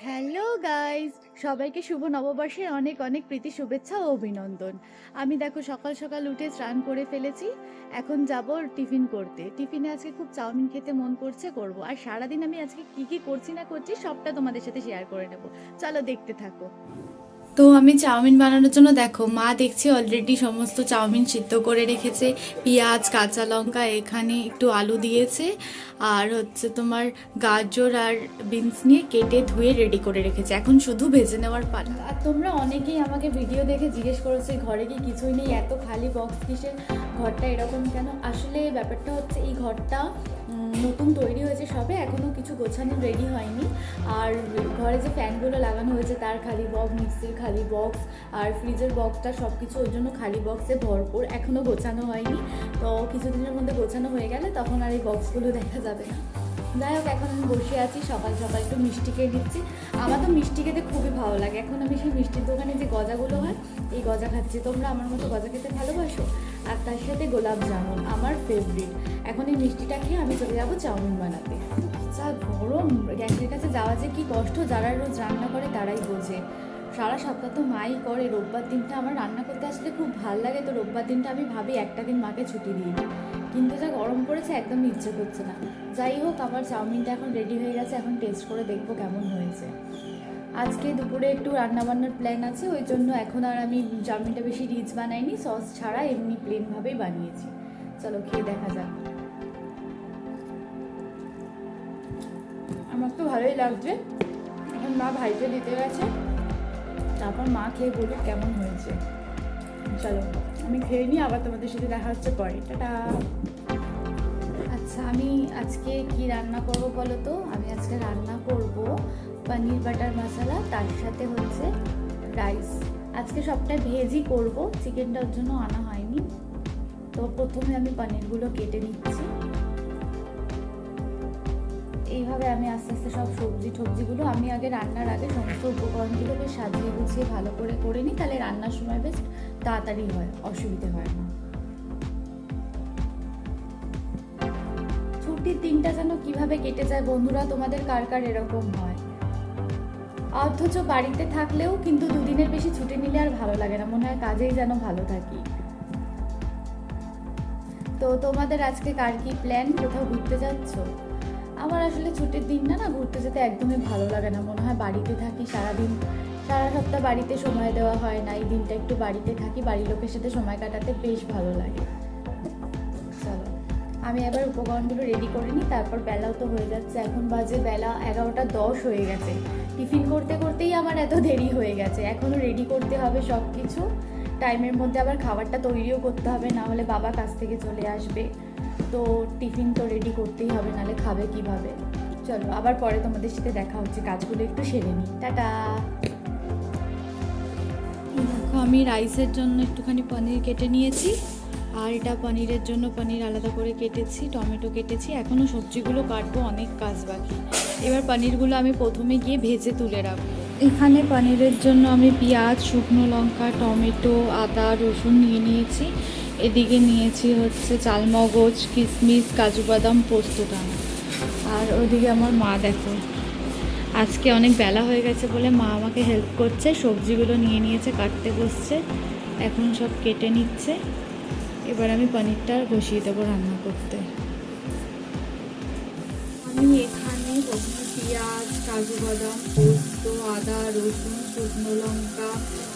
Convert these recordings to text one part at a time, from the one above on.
Hello guys, সবাইকে শুভ নববর্ষের অনেক অনেক প্রীতি শুভেচ্ছা ও অভিনন্দন। আমি দেখো সকাল সকাল উঠে স্নান করে ফেলেছি। এখন যাব টিফিন করতে। টিফিনে আজকে খুব চাউমিন খেতে মন করছে, করব। আর সারাদিন আমি আজকে কি কি করছি না করছি সবটা তোমাদের সাথে শেয়ার করে নেব। চলো দেখতে থাকো। তো আমি চাউমিন বানানোর জন্য দেখো মা দেখছি অলরেডি সমস্ত চাউমিন সিদ্ধ করে রেখেছে। পেঁয়াজ, কাঁচা লঙ্কা, এখানে একটু আলু দিয়েছে, আর হচ্ছে তোমার গাজর আর বিনস নিয়ে কেটে ধুয়ে রেডি করে রেখেছে। এখন শুধু ভেজে নেওয়ার পালা। আর তোমরা অনেকেই আমাকে ভিডিও দেখে জিজ্ঞেস করেছো ঘরে কি কিছুই নেই, এত খালি বক্স কিসের, ঘরটা এরকম কেন? আসলে ব্যাপারটা হচ্ছে এই ঘরটা নতুন তৈরি হয়েছে সবে, এখনও কিছু গোছানো রেডি হয়নি। আর ঘরে যে ফ্যানগুলো লাগানো হয়েছে তার খালি বক্স, মিক্সির খালি বক্স, আর ফ্রিজের বক্সটা সব কিছু ওই জন্য খালি বক্সে ভরপুর, এখনও গোছানো হয়নি। তো কিছুদিনের মধ্যে গোছানো হয়ে গেলে তখন আর এই বক্সগুলো দেখা যাবে না। যাই হোক, এখন আমি বসে আছি, সকাল সকাল একটু মিষ্টি খেয়ে দিচ্ছি। আমার তো মিষ্টি খেতে খুবই ভালো লাগে। এখন আমি সেই মিষ্টির দোকানে যে গজাগুলো হয় এই গজা খাচ্ছি। তোমরা আমার মতো গজা খেতে ভালোবাসো? আর তার সাথে গোলাপ জামুন আমার ফেভারিট। এখন এই মিষ্টিটা খেয়ে আমি চলে যাবো চাউমিন বানাতে। যা গরম, গ্যাসের কাছে যাওয়া যে কি কষ্ট, যারা রোজ রান্না করে তারাই বোঝে। সারা সপ্তাহ তো মাই করে, রোববার দিনটা আমার রান্না করতে আসলে খুব ভালো লাগে। তো রোববার দিনটা আমি ভাবি একটা দিন মাকে ছুটি দিয়ে দিই, কিন্তু যা গরম পড়েছে একদম ইচ্ছে করছে না। যাই হোক, আমার চাউমিনটা এখন রেডি হয়ে গেছে, এখন টেস্ট করে দেখবো কেমন হয়েছে। আজকে দুপুরে একটু রান্নাবান্নার প্ল্যান আছে, ওই জন্য এখন আর আমি চাউমিনটা বেশি রিচ বানাইনি, সস ছাড়া এমনি প্লেনভাবেই বানিয়েছি। চলো খেয়ে দেখা যাক। আমার তো ভালোই লাগছে। এখন মা ভাইকে দিতে গেছে, তারপর মা খেয়ে বলুক কেমন হয়েছে। চলো আমি খেয়ে নিই, আবার তোমাদের সাথে দেখা হচ্ছে পরে। টাটা। আচ্ছা, আমি আজকে কি রান্না করব বলো তো? আমি আজকে রান্না করব পনির বাটার মশলা, তার সাথে হচ্ছে রাইস। আজকে সবটাই ভেজই করব, চিকেনটার জন্য আনা হয়নি। তো প্রথমে আমি পনিরগুলো কেটে নিচ্ছি। এইভাবে আমি আস্তে আস্তে সব সবজিগুলো আমি আগে রান্নার আগে সমস্ত উপকরণগুলোকে সাজিয়ে গুছিয়ে ভালো করে করে নিই, তাহলে রান্নার সময় বেশ তাড়াতাড়ি হয়, অসুবিধে হয় না। ছুটির দিনটা যেন কিভাবে কেটে যায় বন্ধুরা, তোমাদের কার কার এরকম হয়? অথচ বাড়িতে থাকলেও কিন্তু দুদিনের বেশি ছুটি নিলে আর ভালো লাগে না, মনে হয় কাজেই যেন ভালো থাকি। তো তোমাদের আজকে কার কি প্ল্যান? কোথাও ঘুরতে যাচ্ছ? আমার আসলে ছুটির দিন না ঘুরতে যেতে একদমই ভালো লাগে না, মনে হয় বাড়িতে থাকি সারাদিন। সারা সপ্তাহ বাড়িতে সময় দেওয়া হয় না, এই দিনটা একটু বাড়িতে থাকি, বাড়ির লোকের সাথে সময় কাটাতে বেশ ভালো লাগে। চলো আমি এবার উপকরণগুলো রেডি করে নিই, তারপর বেলাও তো হয়ে যাচ্ছে, এখন বাজে বেলা 11:10 হয়ে গেছে। টিফিন করতে করতেই আমার এত দেরি হয়ে গেছে, এখনও রেডি করতে হবে সব কিছু। টাইমের মধ্যে আবার খাবারটা তৈরিও করতে হবে, না হলে বাবা কাছ থেকে চলে আসবে। তো টিফিন তো রেডি করতেই হবে, নাহলে খাবে কিভাবে। চলো আবার পরে তোমাদের সাথে দেখা হচ্ছে, কাজগুলো একটু সেরে নিই। টাটা। দেখো আমি রাইসের জন্য একটুখানি পনির কেটে নিয়েছি, আর এটা পনিরের জন্য পনির আলাদা করে কেটেছি, টমেটো কেটেছি, এখনও সবজিগুলো কাটবো, অনেক কাজ বাকি। এবার পনিরগুলো আমি প্রথমে গিয়ে ভেজে তুলে রাখবো। এখানে পনিরের জন্য আমি পেঁয়াজ, শুকনো লঙ্কা, টমেটো, আদা, রসুন নিয়ে নিয়েছি। এদিকে নিয়েছি হচ্ছে চালমগজ, কিশমিশ, কাজু বাদাম, পোস্তদানা। আর ওদিকে আমার মা দেখো, আজকে অনেক বেলা হয়ে গেছে বলে মা আমাকে হেল্প করছে, সবজিগুলো নিয়ে নিয়েছে, কাটতে বসছে, এখন সব কেটে নিচ্ছে। এবার আমি পনিরটা বসিয়ে দেবো রান্না করতে। আমি এখানে প্রথমে পেঁয়াজ, কাজু বাদাম, পোস্ত, আদা, রসুন, শুকনো লঙ্কা,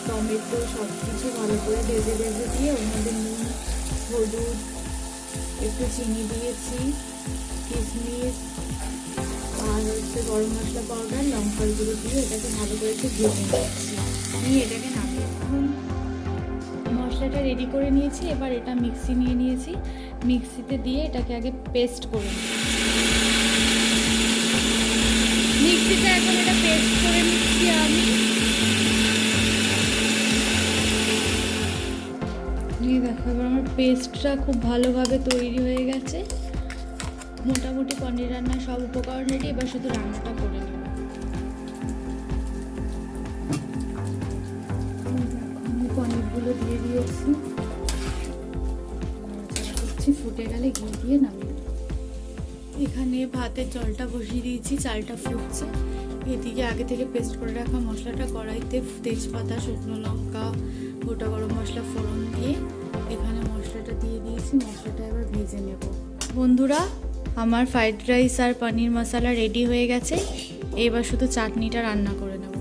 টমেটো সব কিছু ভালো করে ভেজে ভেজে দিয়ে ওর মধ্যে নুন, হলুদ, একটু চিনি দিয়েছি, কিশমিশ আর হচ্ছে গরম মশলা পাউডার, লঙ্কার গুঁড়ো দিয়ে এটাকে ভালো করে একটু ভেজে নিচ্ছি, নিয়ে এটাকে নামিয়ে মশলাটা রেডি করে নিয়েছি। এবার এটা মিক্সি নিয়ে নিয়েছি, মিক্সিতে দিয়ে এটাকে আগে পেস্ট করে মিক্সিতে এখন এটা পেস্ট করে নিচ্ছি আমি। নিয়ে দেখো এবার আমার পেস্টটা খুব ভালোভাবে তৈরি হয়ে গেছে। মোটামুটি পনির রান্নার সব উপকরণ রেডি, এবার শুধু রান্নাটা করে নেব। আমি পনিরগুলো দিয়ে দিয়েছি, ফুটে গেলে ঘি দিয়ে নামিয়ে। এখানে ভাতের জলটা বসিয়ে দিয়েছি, চালটা ফুটছে। এদিকে আগে থেকে পেস্ট করে রাখা মশলাটা কড়াইতে তেজপাতা, শুকনো লঙ্কা, গোটা গরম মশলা ফোড়ন দিয়ে এখানে মশলাটা দিয়ে দিয়েছি। মশলাটা এবার ভেজে নেব। বন্ধুরা, আমার ফ্রাইড রাইস আর পনির মশলা রেডি হয়ে গেছে। এবার শুধু চাটনিটা রান্না করে নেব।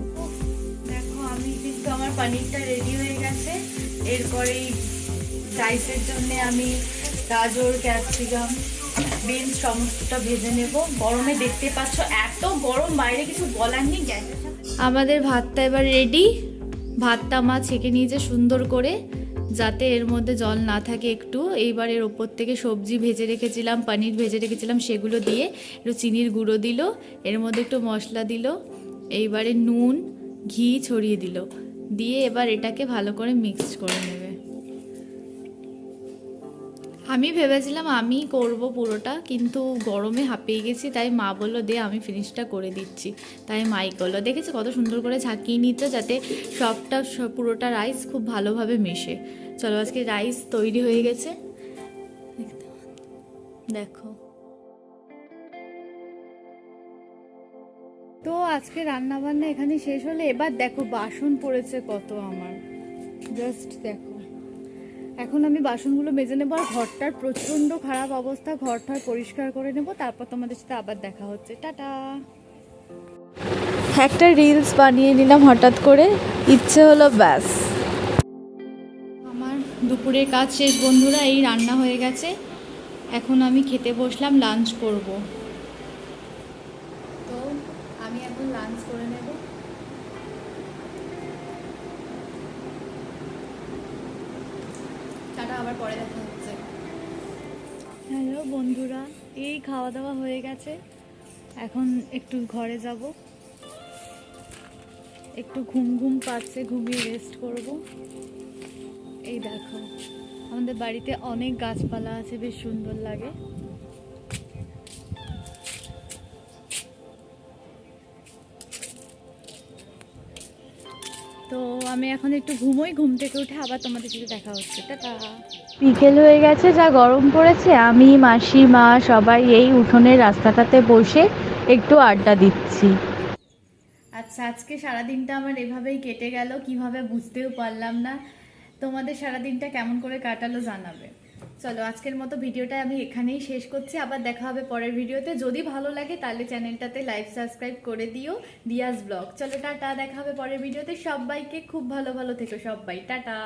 দেখো, আমি কিন্তু আমার পনিরটা রেডি হয়ে গেছে। এরপরেই রাইসের জন্য আমি গাজর, ক্যাপসিকাম, বিনস সমস্তটা ভেজে নেব। গরমে দেখতে পাচ্ছ এত গরম, বাইরে কিছু বলার নেই। আমাদের ভাতটা এবার রেডি। ভাতটা মা ছেঁকে নিয়েছে সুন্দর করে, যাতে এর মধ্যে জল না থাকে একটু। এইবার এর ওপর থেকে সবজি ভেজে রেখেছিলাম, পনির ভেজে রেখেছিলাম, সেগুলো দিয়ে একটু চিনির গুঁড়ো দিল, এর মধ্যে একটু মশলা দিল, এইবারে নুন, ঘি ছড়িয়ে দিল, দিয়ে এবার এটাকে ভালো করে মিক্স করে নেবে। আমি ভেবেছিলাম আমি করব পুরোটা, কিন্তু গরমে হাঁপিয়ে গেছি, তাই মা বললো দে আমি ফিনিশটা করে দিচ্ছি। তাই মাই করলো। দেখেছি কত সুন্দর করে ঝাঁকিয়ে নিচ্ছে, যাতে পুরোটা রাইস খুব ভালোভাবে মেশে। চলো, আজকে রাইস তৈরি হয়ে গেছে, দেখো। তো আজকে রান্না বান্না এখানে শেষ হলে এবার দেখো বাসন পড়েছে কত আমার, জাস্ট দেখো। এখন আমি বাসনগুলো মেজে নেবো, আর ঘরটার প্রচণ্ড খারাপ অবস্থা, ঘরটার পরিষ্কার করে নেব। তারপর তোমাদের সাথে আবার দেখা হচ্ছে। টাটা। একটা রিলস বানিয়ে নিলাম হঠাৎ করে, ইচ্ছে হলো, ব্যাস। আমার দুপুরের কাজ শেষ বন্ধুরা, এই রান্না হয়ে গেছে। এখন আমি খেতে বসলাম, লাঞ্চ করব। তো আমি এখন লাঞ্চ করে নেব। টাটা, আবার পরে দেখা হচ্ছে। হ্যালো বন্ধুরা, এই খাওয়া দাওয়া হয়ে গেছে। এখন একটু ঘরে যাব, একটু ঘুম পাচ্ছে, ঘুমিয়ে রেস্ট করব। এই দেখো, আমাদের বাড়িতে অনেক গাছপালা আছে, বেশ সুন্দর লাগে। তো আমি এখন একটু ঘুমোই, ঘুম থেকে উঠে আবার তোমাদের সাথে দেখা হচ্ছে। টাটা। বিকেল হয়ে গেছে, যা গরম পড়েছে। আমি, মাসি, মা সবাই এই উঠোনের রাস্তাটাতে বসে একটু আড্ডা দিচ্ছি। আচ্ছা, আজকে সারাদিনটা আমার এভাবেই কেটে গেল, কিভাবে বুঝতেও পারলাম না। তোমাদের সারাদিনটা কেমন করে কাটালো জানাবে। চলো, আজকের মতো ভিডিওটা আমি এখানেই শেষ করছি। আবার দেখা হবে পরের ভিডিওতে। যদি ভালো লাগে তাহলে চ্যানেলটাতে লাইক, সাবস্ক্রাইব করে দিও। Diaz blog. চলো টাটা, দেখা হবে পরের ভিডিওতে। সবাইকে খুব ভালো থেকো সবাই। টাটা।